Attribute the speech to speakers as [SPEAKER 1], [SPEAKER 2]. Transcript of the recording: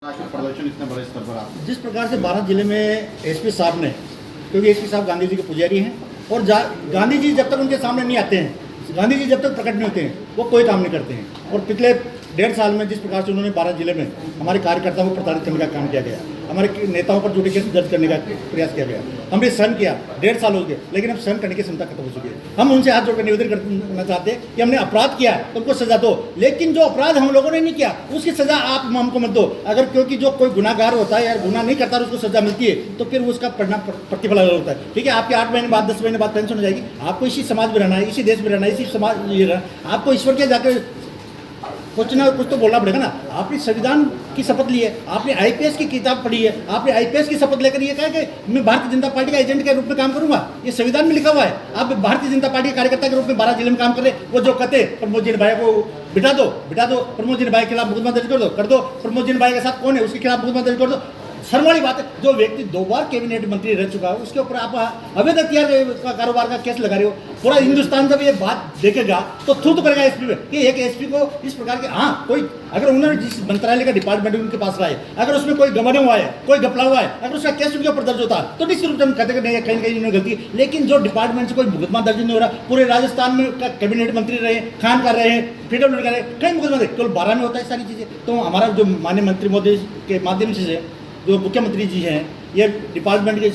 [SPEAKER 1] आखिर प्रदर्शन इतने बड़े स्तर पर आप
[SPEAKER 2] जिस प्रकार से बारात जिले में एसपी साहब ने, क्योंकि एसपी साहब गांधी जी के पुजारी हैं और गांधी जी जब तक उनके सामने नहीं आते हैं, गांधी जी जब तक प्रकट नहीं होते हैं, वो कोई काम नहीं करते हैं। और पिछले 1.5 साल में जिस प्रकार से उन्होंने बारात जिले में हमारे कार्यकर्ताओं को प्रताड़ित करने का काम किया गया, हमारे नेताओं पर झूठे केस दर्ज करने का प्रयास किया गया, हमने सहन किया, 1.5 साल हो गए, लेकिन अब सहन करने की क्षमता खत्म हो चुकी है। हम उनसे हाथ जोड़कर निवेदन करना चाहते हैं कि हमने अपराध किया है तो उनको सजा दो, लेकिन जो अपराध हम लोगों ने नहीं किया उसकी सजा आप हमको मत दो। अगर क्योंकि जो कोई गुनाहगार होता है या गुनाह नहीं करता उसको सजा मिलती है तो फिर उसका परिणाम प्रतिफल अलग होता है। ठीक है, आपके 8 महीने बाद 10 महीने बाद पेंशन हो जाएगी, आपको इसी समाज में रहना है, इसी देश में रहना है, इसी समाज ये रहना, आपको ईश्वर के जाकर कुछ ना कुछ तो बोलना पड़ेगा ना। आपने संविधान की शपथ ली है, आपने आईपीएस की किताब पढ़ी है, आपने आईपीएस की शपथ लेकर ये कहा कि मैं भारतीय जनता पार्टी का एजेंट के रूप में काम करूंगा, ये संविधान में लिखा हुआ है। आप भारतीय जनता पार्टी के कार्यकर्ता के रूप में बारात जिले में काम कर रहे, वो जो कहते प्रमोद जी भाई को बिठा दो, प्रमोद जी भाई के खिलाफ मुकदमा दर्ज कर दो, प्रमोद जी भाई के साथ कौन है उसके खिलाफ मुकदमा दर्ज कर दो। शर्म वाली बात है, जो व्यक्ति 2 बार कैबिनेट मंत्री रह चुका है उसके ऊपर आप अवैध हथियार का कारोबार का केस लगा रहे हो। पूरा हिंदुस्तान जब ये बात देखेगा तो थू तो करेगा एसपी पे कि एक एसपी को इस प्रकार के, हाँ कोई अगर उन्होंने जिस मंत्रालय का डिपार्टमेंट उनके पास रहा है, अगर उसमें कोई गमन हुआ है, कोई घपला हुआ है, अगर उसका केस उनके ऊपर दर्ज होता तो निश्चित रूप से हम कहते हैं नहीं, कहीं ना कहीं उन्होंने गलती। लेकिन जो डिपार्टमेंट से कोई मुकदमा दर्ज नहीं हो रहा, पूरे राजस्थान में कैबिनेट मंत्री रहे, खान कर रहे हैं, पीडब्ल्यू कर रहे हैं, कहीं मुकदमा दर्ज, केवल 12 में होता है सारी चीज़ें। तो हमारा जो माननीय मंत्री महोदय के माध्यम से जो मुख्यमंत्री जी हैं, ये डिपार्टमेंट के